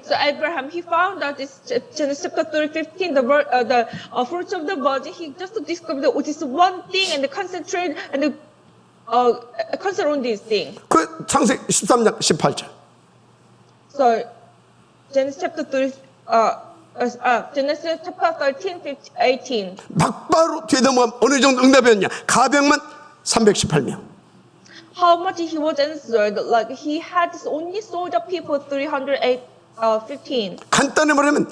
So Abraham, he found out this Genesis chapter 3:15, the fruits of the body. He just discovered this one thing and concentrate and concentrate on this thing. 그 창세기 13장 18절. So Genesis chapter 3, Genesis chapter 13, 18. 막바로 뒤에 넘어가면 어느 정도 응답이었냐? 가병만 318명. How much he was answered? Like he had only soldier people 315. 간단히 말하면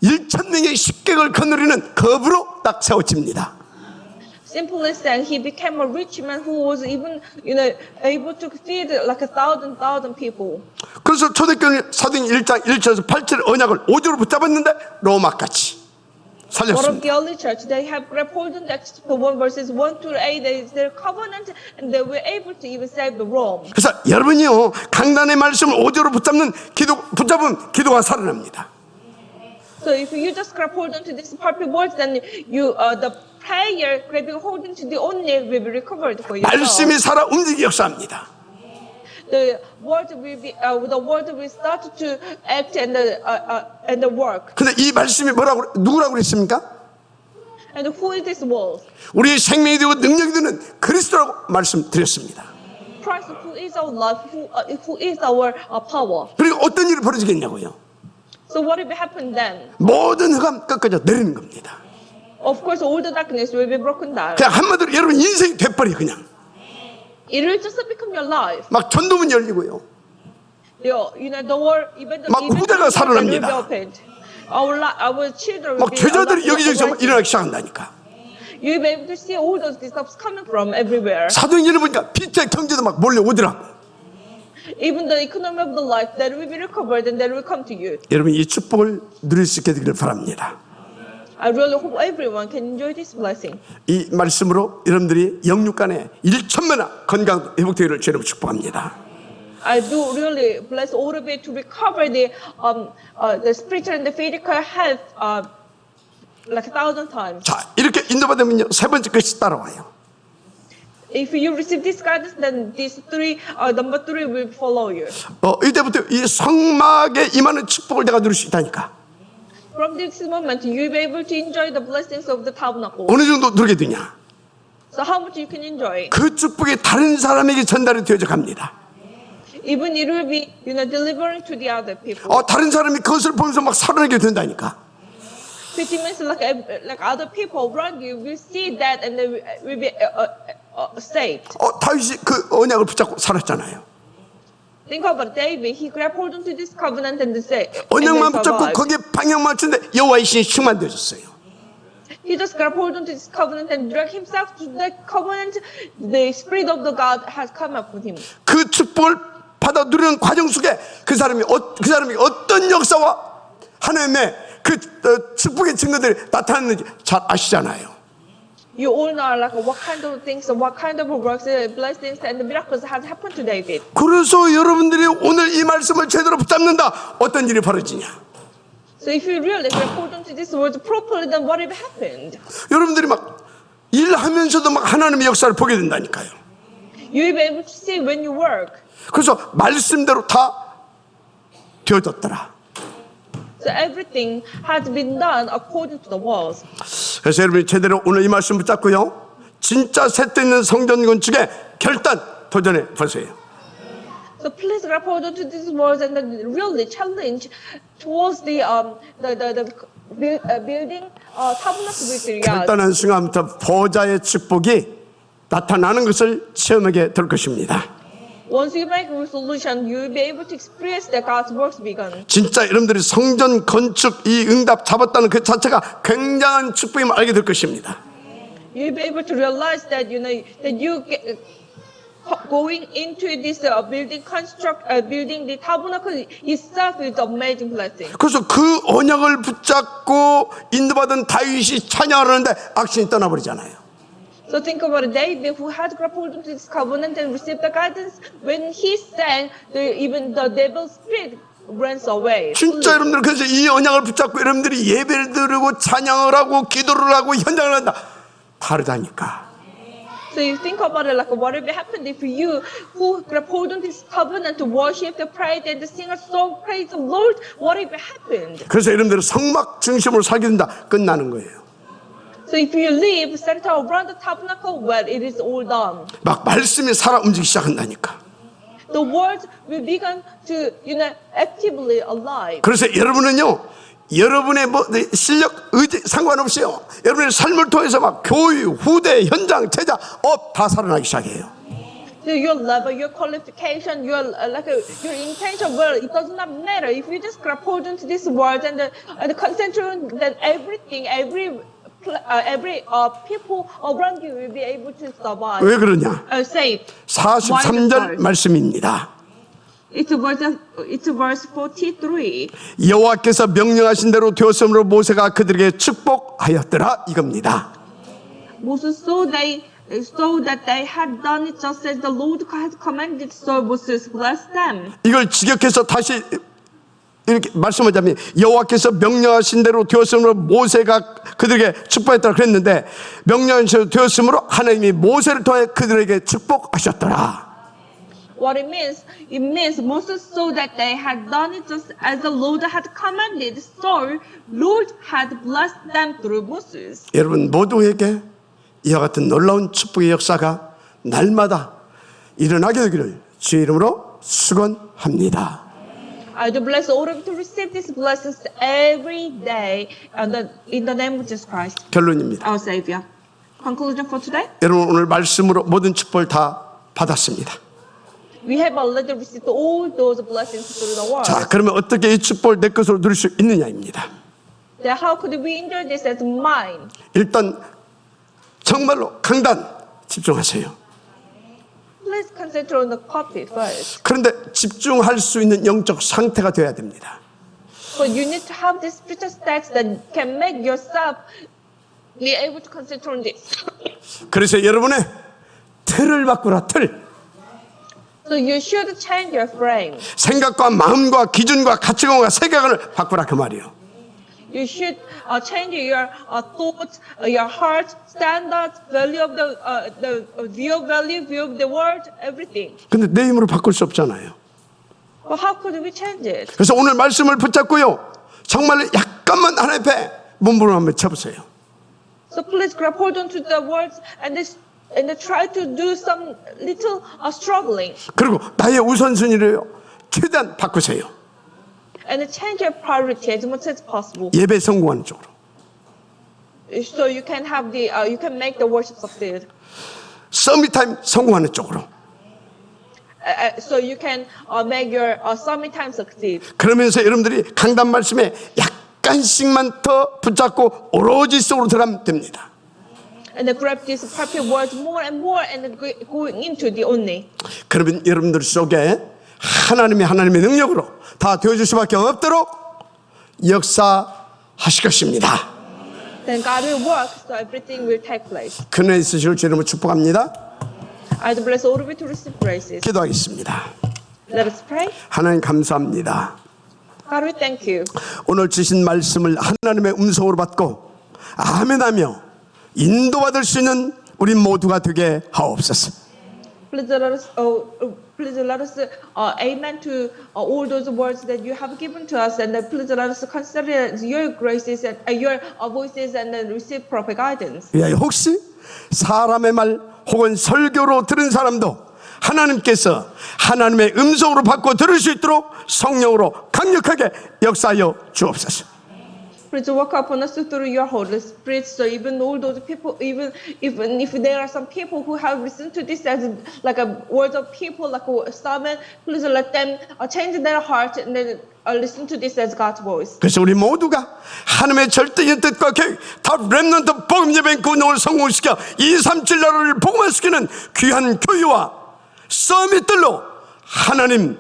1,000명의 식객을 거느리는 겁으로 딱 세워집니다. Simply saying, he became a rich man who was even, able to feed like 1,000 people. 그래서 초대교회 사도행 1장 1절에서 8절 언약을 5절로 붙잡았는데 로마까지 What of 살렸습니다. the early church? They have grabbed hold on Acts chapter 1 verses 1 to 8. They their covenant, and they were able to even save the Rome. 그래서 여러분이요 강단의 말씀을 5절로 붙잡으면 기도가 살아납니다. So if you just grab hold on to these purple words, then the prayer grabbing hold into the only will be recovered for yourself. 말씀이 살아 움직이 역사합니다. The word will start to act and the work. 근데 이 말씀이 누구라고 그랬습니까? And who is this word? 우리의 생명이 되고 능력이 되는 그리스도라고 말씀드렸습니다. Christ, who is our life, who is our power. 그리고 어떤 일이 벌어지겠냐고요? So what will happen then? 모든 흑암 꺾어져 내리는 겁니다. Of course, all the darkness will be broken down. 그냥 한마디로 여러분 인생이 돼버려 그냥. It will just become your life. 막 전도문 열리고요. The world, even the 막 후대가 살아납니다. will be opened. Our children will 막 be 교자들이 여기저기서 막 awakened. 일어나기 시작한다니까. You'll be able to see all those stuff coming from everywhere. 사도행전을 보니까 빛의 경제도 막 몰려오더라고. Even the economy of the life that will be recovered and that will come to you. 여러분 이 축복을 누릴 수 있게 되기를 바랍니다. I really hope everyone can enjoy this blessing. 이 말씀으로 여러분들이 영육간에 1,000만나 건강 회복되기를 주님으로 축복합니다. I do really bless all of you to recover the spiritual and the physical health like 1,000 times. 자 이렇게 인도받으면요 세 번째 것이 따라와요. If you receive this guidance, then these number three will follow you. 이때부터 이 성막에 임하는 축복을 내가 누릴 수 있다니까. From this moment, you will be able to enjoy the blessings of the tabernacle. 어느 정도 누리게 되냐? So how much you can enjoy? 그 축복이 다른 사람에게 전달이 되어져 갑니다. Even it will be, delivering to the other people. 다른 사람이 그것을 보면서 막 살아나게 된다니까. Which means like other people around you will see that and they will be saved. 다윗이 그 언약을 붙잡고 살았잖아요. Think about David. He grabbed hold onto this covenant and say, 언약만 붙잡고 거기에 방향 맞추는데 여호와의 신이 충만되어졌어요. He just grabbed hold onto this covenant and dragged himself to that covenant. The spirit of the God has come up with him. 그 축복을 받아 누리는 과정 속에 그 사람이 어떤 역사와 하나님의 그 축복의 증거들이 나타났는지 잘 아시잖아요. You all know like what kind of things, what kind of works, blessings, and the miracles has happened to David. 그래서 여러분들이 오늘 이 말씀을 제대로 붙잡는다. 어떤 일이 벌어지냐? So if you really grab hold onto this word properly, then what will happened? 여러분들이 막 일하면서도 막 하나님의 역사를 보게 된다니까요. You will be able to see when you work. 그래서 말씀대로 다 되어졌더라. So everything has been done according to the walls. 그래서 여러분이 제대로 오늘 이 말씀 붙잡고요. 진짜 셋도 있는 성전 건축에 결단 도전해 보세요. So please grab hold onto these words and then really challenge towards the building tabernacle victory. 결단한 순간부터 보좌의 축복이 나타나는 것을 체험하게 될 것입니다. Once you make a resolution, you will be able to experience that God's works begun. 진짜 여러분들이 성전 건축 이 응답 잡았다는 그 자체가 굉장한 축복임을 알게 될 것입니다. You will be able to realize that going into this building the tabernacle itself is amazing blessing. 그래서 그 언약을 붙잡고 인도받은 다윗이 찬양을 하는데 악신이 떠나버리잖아요. So think about David who had grabbed hold of this covenant and received the guidance. When he sang, even the devil's spirit runs away. 진짜 여러분들 그래서 이 언약을 붙잡고 여러분들이 예배를 드리고 찬양을 하고 기도를 하고 현장을 한다. 다르다니까. So you think about it like what would happen if you who grab hold on this covenant to worship, the praise, and the sing a song, praise the Lord, what would happened? 그래서 여러분들은 성막 중심으로 살게 된다. 끝나는 거예요. So if you live centered around the tabernacle, well, it is all done. 막 말씀이 살아 움직이기 시작한다니까. the world will begin to, actively alive. 그래서 여러분은요, 여러분의 뭐 실력, 의지 상관없이요, 여러분의 삶을 통해서 막 교육, 후대, 현장, 제자, 다 살아나기 시작해요. So your level, your qualification, your your intention, well, it does not matter. If you just grab hold into this word and concentrate, then everything, every people around you will be able to survive. 왜 그러냐? Safe. 43절 말씀입니다. It's verse 43. 여호와께서 명령하신 대로 되었으므로 모세가 그들에게 축복하였더라, 이겁니다. Moses so that they had done it just as the Lord had commanded, so Moses blessed them. 이걸 직역해서 다시 이렇게 말씀하자면, 여호와께서 명령하신 대로 되었으므로 모세가 그들에게 축복했더라 그랬는데, 명령하신 대로 되었으므로 하나님이 모세를 통해 그들에게 축복하셨더라. What it means Moses saw that they had done it just as the Lord had commanded, so Lord had blessed them through Moses. 여러분 모두에게 이와 같은 놀라운 축복의 역사가 날마다 일어나게 되기를 주의 이름으로 축원합니다. I do bless all of you to receive these blessings every day in the name of Jesus Christ, 결론입니다. our Savior. Conclusion for today. 여러분 오늘 말씀으로 모든 축복을 다 받았습니다. We have already received all those blessings through the word. 자, 그러면 어떻게 이 축복을 내 것으로 누릴 수 있느냐입니다. Then how could we enjoy this as mine? 일단 정말로 강단 집중하세요. Please concentrate on the copy first. 그런데 집중할 수 있는 영적 상태가 되어야 됩니다. But you need to have these spiritual stats that can make yourself be able to concentrate on this. 그래서 여러분의 틀을 바꾸라, 틀. So you should change your frame. 생각과 마음과 기준과 가치관과 세계관을 바꾸라, 그 말이에요. You should change your thoughts, your heart, standards, value of the view of the world, everything. 근데 내 힘으로 바꿀 수 없잖아요. But how could we change it? 그래서 오늘 말씀을 붙잡고요, 정말 약간만 하나님 앞에 몸부림 한번 쳐보세요. So please grab hold onto the words and try to do some little struggling. 그리고 나의 우선순위를 최대한 바꾸세요. And change your priority as much as possible, 예배 성공하는 쪽으로. so you can have you can make the worship succeed. 서밋 타임 성공하는 쪽으로. So you can make your summit time succeed. 그러면서 여러분들이 강단 말씀에 약간씩만 더 붙잡고 오로지 속으로 들어가면 됩니다. And then grab these perfect words more and more, and then going into the only. 그러면 여러분들 속에 하나님의 능력으로 다 되어줄 수밖에 없도록 역사하실 것입니다. Then God will work, so everything will take place. 그네 있으실 주 이름으로 축복합니다. I bless all of you to receive graces. 기도하겠습니다. Let us pray. 하나님 감사합니다. God, we thank you. 오늘 주신 말씀을 하나님의 음성으로 받고 아멘하며 인도받을 수 있는 우리 모두가 되게 하옵소서. Please let us amen to all those words that you have given to us, and please let us consider your graces and your voices, and then receive proper guidance. 혹시 사람의 말 혹은 설교로 들은 사람도 하나님께서 하나님의 음성으로 바꿔 들을 수 있도록 성령으로 강력하게 역사하여 주옵소서. Please work upon us through your Holy Spirit, so even all those people, even if there are some people who have listened to this as like a word of people, like a sermon, please let them change their heart and then listen to this as God's voice. 그래서 우리 모두가 하나님의 절대적인 뜻과 계획, 다 렘넌트 복음 예배 운동을 성공시켜 237 나라를 복음화시키는 귀한 교회와 서밋들로 하나님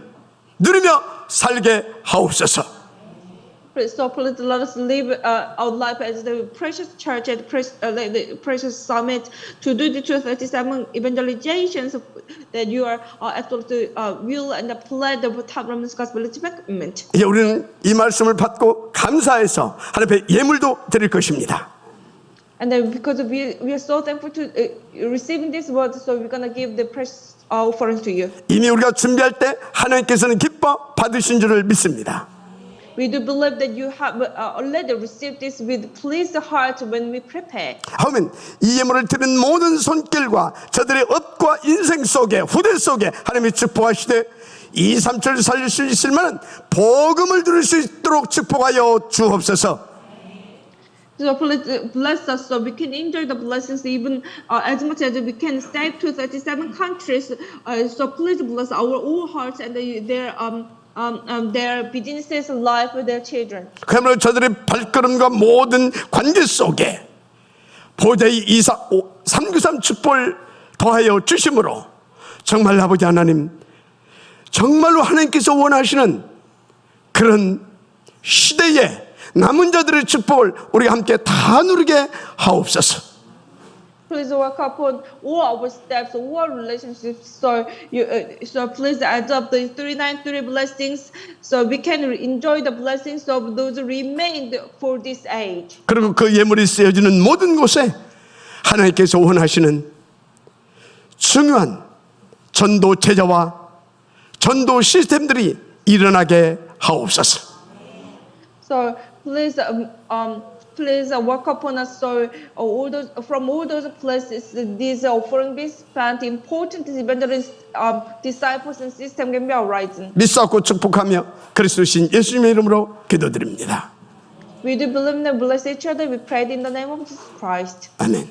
누리며 살게 하옵소서. So please let us live our life as the precious church and the precious summit to do the 237 evangelizations that you are actually will and plan the top Roman's gospel development. 이제 우리는 이 말씀을 받고 감사해서 하나님 앞에 예물도 드릴 것입니다. And then because we are so thankful to receiving this word, so we're gonna give the precious offering to you. 이미 우리가 준비할 때 하나님께서는 기뻐 받으신 줄을 믿습니다. We do believe that you have already received this with pleased heart when we prepare. 하면 이 예물을 드린 모든 손길과 저들의 업과 인생 속에 후대 속에 하나님이 축복하시되 2, 3절 살릴 수 있을 만한 복음을 들을 수 있도록 축복하여 주옵소서. So please bless us so we can enjoy the blessings even as much as we can stay to 37 countries. So please bless our all hearts and their businesses, life with their children. 그야말로 저들의 발걸음과 모든 관계 속에 보좌의 393 축복을 더하여 주심으로 정말 아버지 하나님, 정말로 하나님께서 원하시는 그런 시대에 남은 자들의 축복을 우리가 함께 다 누리게 하옵소서. Please work upon all our steps, all our relationships. So please add up the 393 blessings, so we can enjoy the blessings of those remained for this age. 그리고 그 예물이 쓰여지는 모든 곳에 하나님께서 원하시는 중요한 전도 제자와 전도 시스템들이 일어나게 하옵소서. So please work upon us so from all those places these offering be spent, important evangelist disciples and system can be arisen. 믿사옵고 축복하며 그리스도신 예수님의 이름으로 기도드립니다. We do believe and bless each other. We pray in the name of Jesus Christ. 아멘.